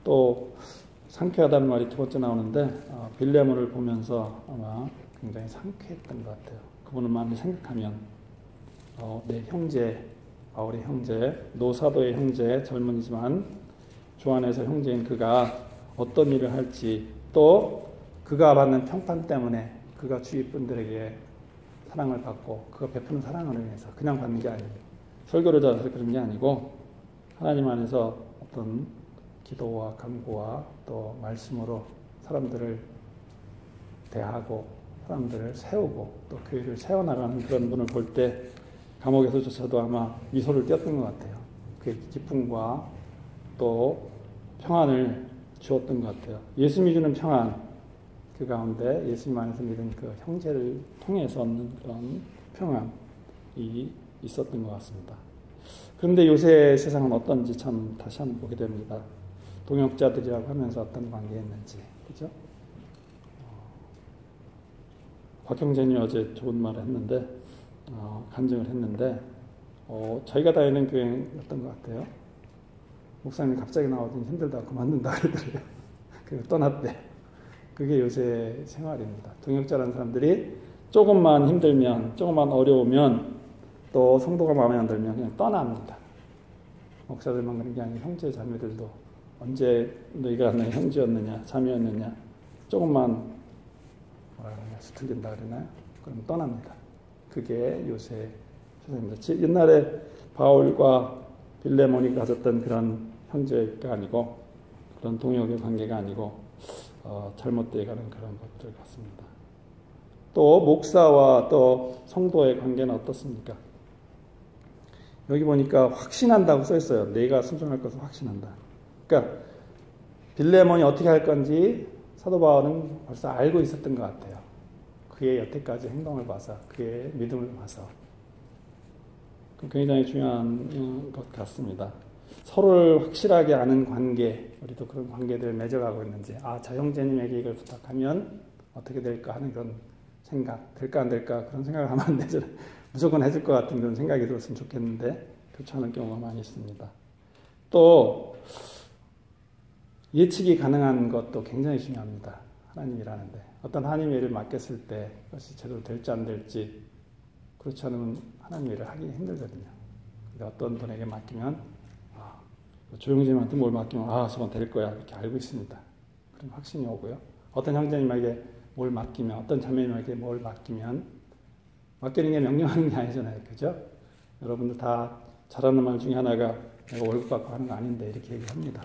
또 상쾌하다는 말이 두 번째 나오는데 빌레몬을 보면서 아마 굉장히 상쾌했던 것 같아요. 그분을 많이 생각하면 내 형제, 바울의 형제, 노사도의 형제, 젊은이지만 주 안에서 형제인 그가 어떤 일을 할지, 또 그가 받는 평판 때문에 그가 주위 분들에게 사랑을 받고 그가 베푸는 사랑을 위해서 그냥 받는 게 아니에요. 설교를 잘해서 그런 게 아니고 하나님 안에서 어떤 기도와 간구와 또 말씀으로 사람들을 대하고 사람들을 세우고 또 교회를 세워나가는 그런 분을 볼 때 감옥에서조차도 아마 미소를 띄었던 것 같아요. 그 기쁨과 또 평안을 주었던 것 같아요. 예수님이 주는 평안, 그 가운데 예수님 안에서 믿은 그 형제를 통해서 얻는 그런 평안이 있었던 것 같습니다. 그런데 요새 세상은 어떤지 참 다시 한번 보게 됩니다. 동역자들이라고 하면서 어떤 관계였는지, 그죠? 곽형제님 어제 좋은 말을 했는데, 간증을 했는데, 저희가 다니는 교회였던 것 같아요. 목사님 갑자기 나오더니 힘들다 그만둔다 그러더래요. 그래서 떠났대. 그게 요새 생활입니다. 동역자라는 사람들이 조금만 힘들면, 조금만 어려우면, 또 성도가 마음에 안 들면 그냥 떠납니다. 목사들만 그런 게 아니고 형제 자매들도 언제 너희가 내 형제였느냐, 자매였느냐, 조금만 수틀린다 그러나요? 그럼 떠납니다. 그게 요새 세상입니다. 옛날에 바울과 빌레몬이 가졌던 그런 형제가 아니고 그런 동역의 관계가 아니고 잘못되어 가는 그런 것들 같습니다. 또 목사와 또 성도의 관계는 어떻습니까? 여기 보니까 확신한다고 써 있어요. 내가 순종할 것을 확신한다. 그러니까 빌레몬이 어떻게 할 건지 사도 바울은 벌써 알고 있었던 것 같아요. 그의 여태까지 행동을 봐서, 그의 믿음을 봐서. 굉장히 중요한 것 같습니다. 서로를 확실하게 아는 관계, 우리도 그런 관계들을 맺어가고 있는지, 저 형제님에게 이걸 부탁하면 어떻게 될까 하는 그런 생각, 될까 안 될까 그런 생각을 하면 안 되죠. 무조건 해줄 것 같은 그런 생각이 들었으면 좋겠는데 그렇지 않은 경우가 많이 있습니다. 또 예측이 가능한 것도 굉장히 중요합니다. 하나님 일하는데 어떤 하나님의 일을 맡겼을 때 그것이 제대로 될지 안 될지 그렇지 않으면 하나님 일을 하기 힘들거든요. 그러니까 어떤 분에게 맡기면 조용진한테 뭘 맡기면 저건 될 거야 이렇게 알고 있습니다. 그런 확신이 오고요. 어떤 형제님에게 뭘 맡기면 어떤 자매님에게 뭘 맡기면 맡기는 게 명령하는 게 아니잖아요. 그죠? 여러분들 다 잘하는 말 중에 하나가 내가 월급 받고 하는 거 아닌데 이렇게 얘기합니다.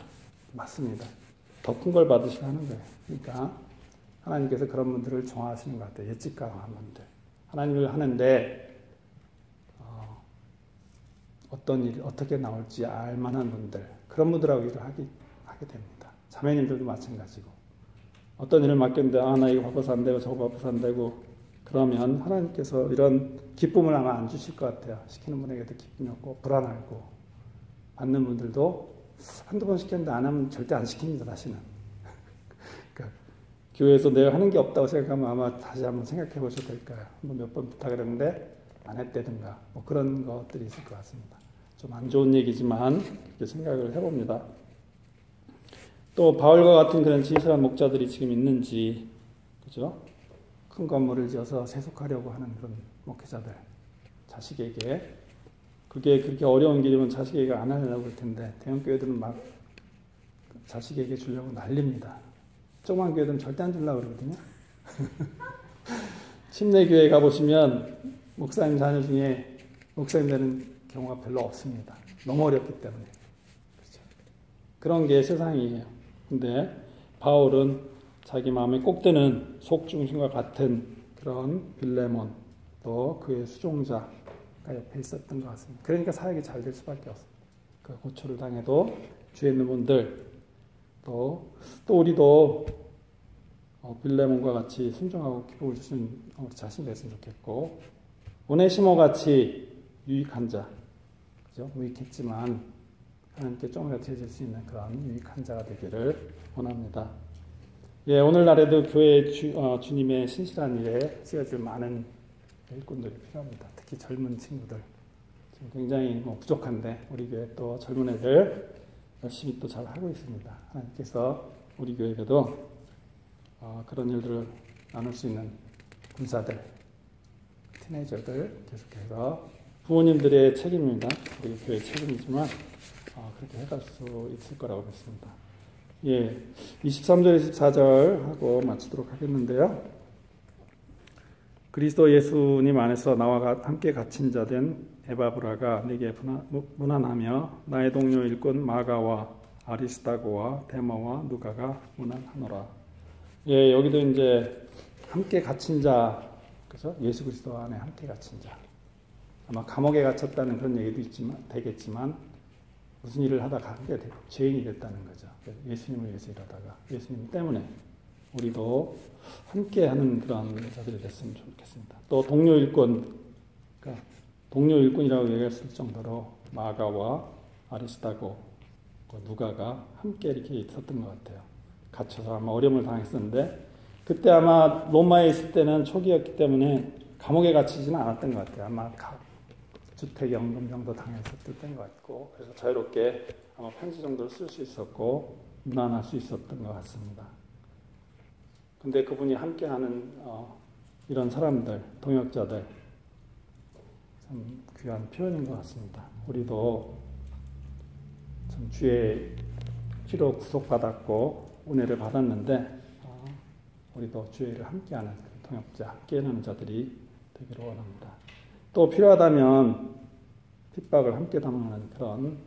맞습니다. 더 큰 걸 받으시고 하는 거예요. 그러니까 하나님께서 그런 분들을 좋아하시는 것 같아요. 예측 가능한 분들. 하나님을 하는데 어떤 일이 어떻게 나올지 알만한 분들 그런 분들하고 일을 하게 됩니다. 자매님들도 마찬가지고 어떤 일을 맡겼는데 나 이거 바빠서 안 되고 저거 바빠서 안 되고 그러면 하나님께서 이런 기쁨을 아마 안 주실 것 같아요. 시키는 분에게도 기쁨이 없고 불안하고 받는 분들도 한두 번 시켰는데 안 하면 절대 안 시킵니다. 다시는. 그러니까 교회에서 내가 하는 게 없다고 생각하면 아마 다시 한번 생각해 보셔도 될 거예요. 몇 번 부탁을 했는데 안 했다든가 뭐 그런 것들이 있을 것 같습니다. 좀 안 좋은 얘기지만 이렇게 생각을 해봅니다. 또 바울과 같은 그런 진실한 목자들이 지금 있는지 그죠? 큰 건물을 지어서 세속하려고 하는 그런 목회자들 자식에게 그게 그렇게 어려운 길이면 자식에게 안 하려고 할 텐데 대형교회들은 막 자식에게 주려고 난립니다. 조그만 교회들은 절대 안 주려고 그러거든요. 침례교회 가보시면 목사님 자녀 중에 목사님 되는 경우가 별로 없습니다. 너무 어렵기 때문에. 그렇죠? 그런 게 세상이에요. 근데 바울은 자기 마음에 꼭 드는 속중심과 같은 그런 빌레몬 또 그의 수종자가 옆에 있었던 것 같습니다. 그러니까 사역이 잘 될 수밖에 없습니다. 그 고초를 당해도 주에 있는 분들 또 우리도 빌레몬과 같이 순종하고 기쁨을 주시는 우리 자신이 됐으면 좋겠고 오네시모 같이 유익한 자 그죠? 무익했지만 하나님께 조금이라도 해줄 수 있는 그런 유익한 자가 되기를 원합니다. 예, 오늘날에도 교회 주님의 신실한 일에 쓰여질 많은 일꾼들이 필요합니다. 특히 젊은 친구들. 지금 굉장히 부족한데 우리 교회 또 젊은 애들 열심히 또 잘 하고 있습니다. 하나님께서 우리 교회에도 그런 일들을 나눌 수 있는 군사들, 티네이저들 계속해서 부모님들의 책임입니다. 우리 교회 책임이지만 그렇게 해갈 수 있을 거라고 믿습니다. 예, 23절, 24절 하고 마치도록 하겠는데요. 그리스도 예수님 안에서 나와 함께 갇힌 자 된 에바브라가 내게 문안하며 나의 동료 일꾼 마가와 아리스다고와 데마와 누가가 문안하노라. 예, 여기도 이제 함께 갇힌 자, 그죠? 예수 그리스도 안에 함께 갇힌 자. 아마 감옥에 갇혔다는 그런 얘기도 되겠지만 무슨 일을 하다가 함께 죄인이 됐다는 거죠. 예수님을 위해서 일하다가 예수님 때문에 우리도 함께하는 그런 자들이 됐으면 좋겠습니다. 또 동료 일꾼, 그러니까 동료 일꾼이라고 얘기했을 정도로 마가와 아리스다고 누가가 함께 이렇게 있었던 것 같아요. 갇혀서 아마 어려움을 당했었는데 그때 아마 로마에 있을 때는 초기였기 때문에 감옥에 갇히지는 않았던 것 같아요. 아마 주택연금 정도 당했었을 때인 것 같고 그래서 자유롭게 아마 편지 정도를 쓸 수 있었고 문안할 수 있었던 것 같습니다. 근데 그분이 함께하는 이런 사람들, 동역자들 참 귀한 표현인 것 같습니다. 우리도 참 주의 피로 구속받았고 은혜를 받았는데 우리도 주의 일을 함께하는 동역자, 함께하는 자들이 되기를 원합니다. 또 필요하다면 핍박을 함께 당하는 그런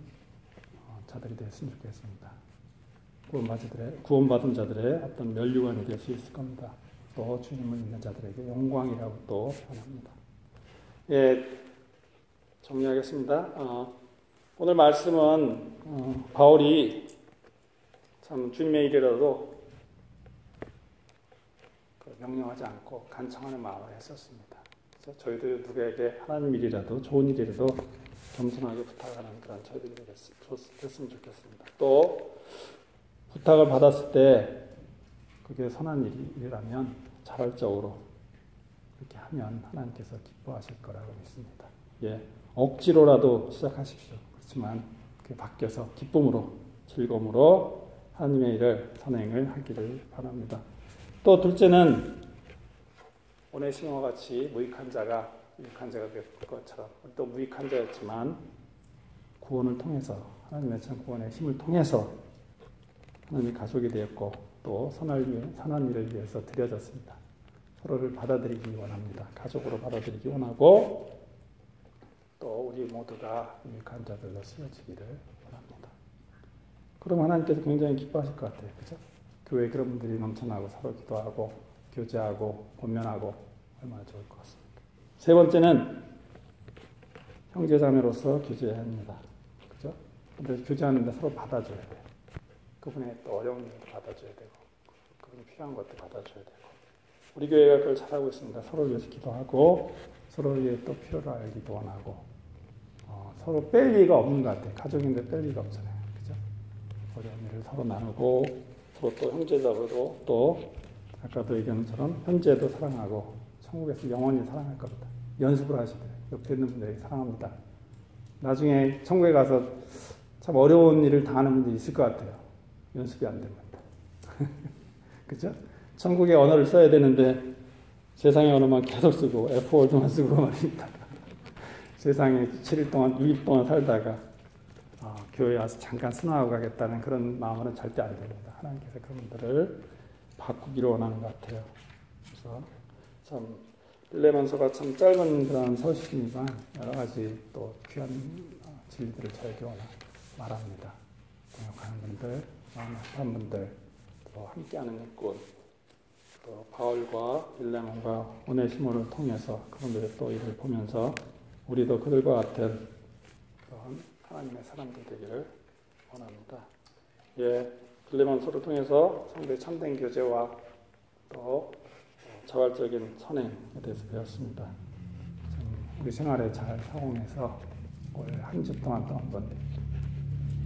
자들이 되었으면 좋겠습니다. 구원받은 자들의 어떤 면류관이 될 수 있을 겁니다. 또 주님을 믿는 자들에게 영광이라고 또 표현합니다. 예, 정리하겠습니다. 오늘 말씀은 바울이 참 주님의 일이라도 명령하지 않고 간청하는 마음을 했었습니다. 그래서 저희도 누구에게 하나님 일이라도 좋은 일이라도 겸손하게 부탁하는 그런 저희들이 됐으면 좋겠습니다. 또 부탁을 받았을 때 그게 선한 일이라면 자발적으로 그렇게 하면 하나님께서 기뻐하실 거라고 믿습니다. 예, 억지로라도 시작하십시오. 그렇지만 그게 바뀌어서 기쁨으로 즐거움으로 하나님의 일을 선행을 하기를 바랍니다. 또 둘째는 오네시모와 같이 무익한 자가 될 것처럼 또 무익한 자였지만 구원을 통해서 하나님의 참 구원의 힘을 통해서 하나님의 가족이 되었고 또 선한 일을 위해서 드려졌습니다. 서로를 받아들이기 원합니다. 가족으로 받아들이기 원하고 또 우리 모두가 유익한 자들로 쓰여지기를 원합니다. 그럼 하나님께서 굉장히 기뻐하실 것 같아요. 그죠? 교회에 그런 분들이 넘쳐나고 서로 기도하고 교제하고 권면하고 얼마나 좋을 것 같습니다. 세 번째는 형제자매로서 교제해야 합니다. 그죠? 근데 교제하는데 서로 받아줘야 돼요. 그분의 또 어려운 일도 받아줘야 되고 그분이 필요한 것도 받아줘야 되고 우리 교회가 그걸 잘하고 있습니다. 서로를 위해서 기도하고 서로를 위해 또 필요를 알기도 원하고 서로 뺄 리가 없는 것 같아요. 가족인데 뺄 리가 없잖아요. 그죠? 어려운 일을 서로 나누고 서로 또 형제자로 또 아까도 얘기한 것처럼 현재도 사랑하고 천국에서 영원히 사랑할 겁니다. 연습을 하시대요. 옆에 있는 분들에게 사랑합니다. 나중에 천국에 가서 참 어려운 일을 당하는 분들이 있을 것 같아요. 연습이 안 됩니다. 그죠? 천국의 언어를 써야 되는데 세상의 언어만 계속 쓰고 F워드만 쓰고 말입니다. 세상에 7일 동안 6일 동안 살다가 교회에 와서 잠깐 순화하고 가겠다는 그런 마음으로는 절대 안 됩니다. 하나님께서 그분들을 바꾸기를 원하는 것 같아요. 그래서 참 빌레몬서가 참 짧은 그런 서식이지만 여러 가지 또 귀한 진리들을 저에게 말합니다. 동역하는 분들, 마음 아픈 분들, 또 함께하는 일꾼, 또 바울과 빌레몬과 오네시모를 통해서 그분들의 또 일을 보면서 우리도 그들과 같은 하나님의 사람들 되기를 원합니다. 예, 빌레몬서를 통해서 성도의 참된 교제와 또 자발적인 선행에 대해서 배웠습니다. 우리 생활에 잘 사용해서 올 한 주 동안 또 한번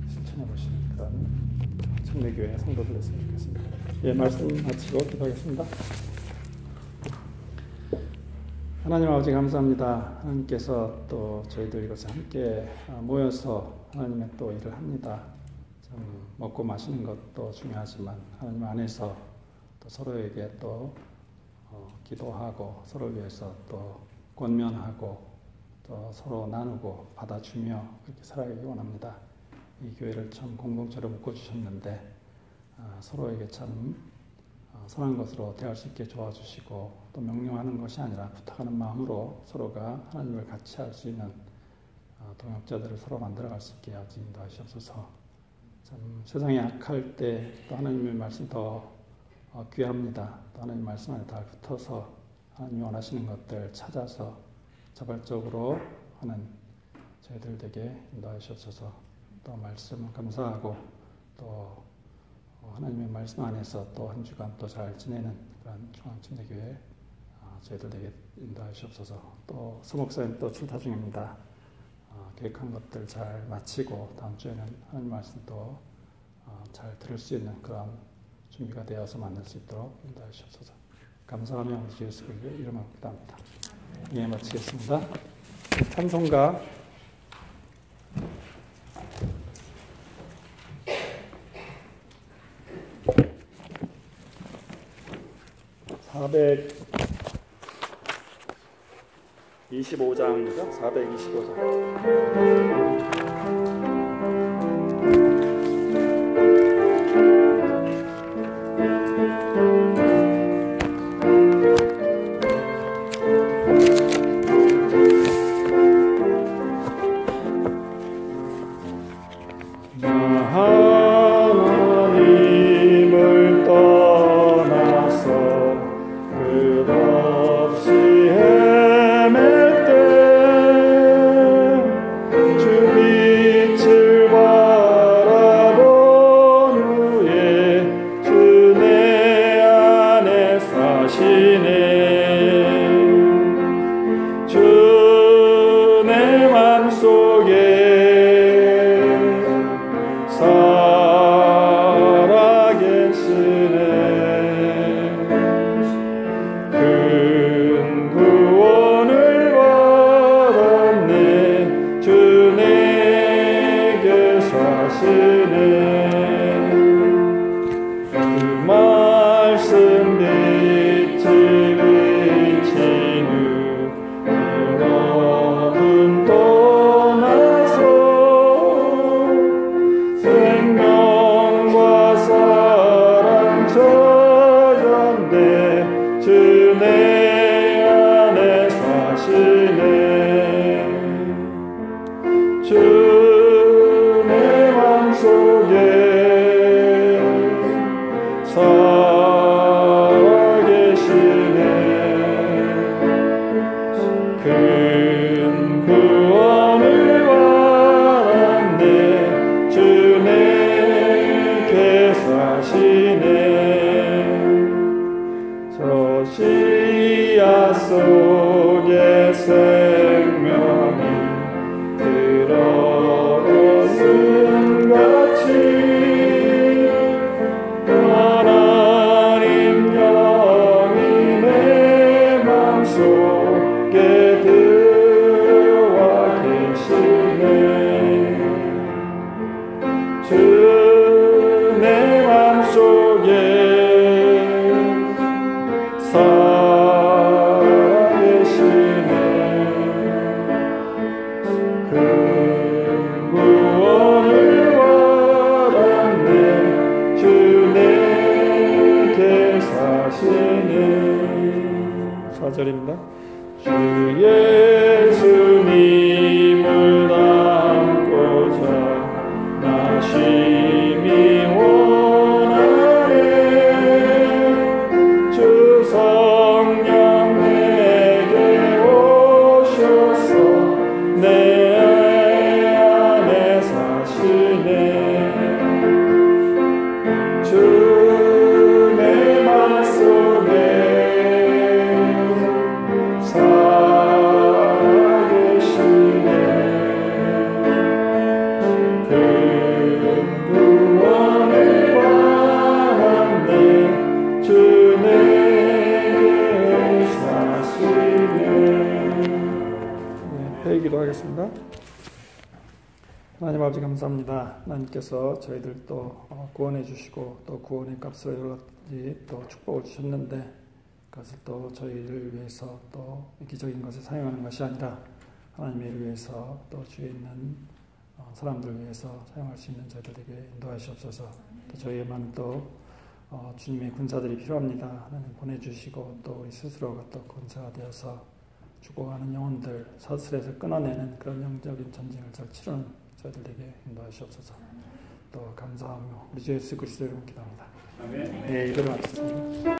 실천해 보시는 그런 참내교회 성도들 됐으면 좋겠습니다. 예, 말씀 마치고 기도하겠습니다. 하나님 아버지 감사합니다. 하나님께서 또 저희들 이곳에 함께 모여서 하나님의 또 일을 합니다. 먹고 마시는 것도 중요하지만 하나님 안에서 또 서로에게 또 기도하고 서로를 위해서 또 권면하고 또 서로 나누고 받아주며 그렇게 살아가기 원합니다. 이 교회를 참 공동체로 묶어주셨는데 서로에게 참 선한 것으로 대할 수 있게 도와주시고 또 명령하는 것이 아니라 부탁하는 마음으로 서로가 하나님을 같이 할 수 있는 동역자들을 서로 만들어갈 수 있게 인도하시옵소서. 참 세상에 약할 때 또 하나님의 말씀이 더 귀합니다. 또 하나님 말씀 안에 다 붙어서 하나님이 원하시는 것들 찾아서 자발적으로 하는 저희들 되게 인도하시옵소서. 또 말씀 감사하고 또 하나님의 말씀 안에서 또 한 주간 또 잘 지내는 그런 중앙침례교회 저희들 되게 인도하시옵소서. 또 서목사님 또 출타 중입니다. 계획한 것들 잘 마치고 다음 주에는 하나님 말씀 또 잘 들을 수 있는 그런 준비가 되어서 만날 수 있도록 인도하시옵소서. 감사하며 우리 주 예수 그리스도의 이름으로 기도합니다. 예, 마치겠습니다. 찬송가 425장이죠. 425장. 하나님 아버지 감사합니다. 하나님께서 저희들 또 구원해 주시고 또 구원의 값으로 여러 가지 또 축복을 주셨는데 그것을 또 저희를 위해서 또 이기적인 것에 사용하는 것이 아니라 하나님의 일을 위해서 또 주위에 있는 사람들을 위해서 사용할 수 있는 저희들에게 인도하시옵소서. 또 저희에만 또 주님의 군사들이 필요합니다. 하나님 보내주시고 또 우리 스스로가 또 군사가 되어서 죽어가는 영혼들 사슬에서 끊어내는 그런 영적인 전쟁을 잘 치르는 저희들에게 인도하시옵소서. 또 감사하며 우리 주 예수 그리스도의 이름으로 기도합니다. 아멘. 네, 이대로 마치겠습니다.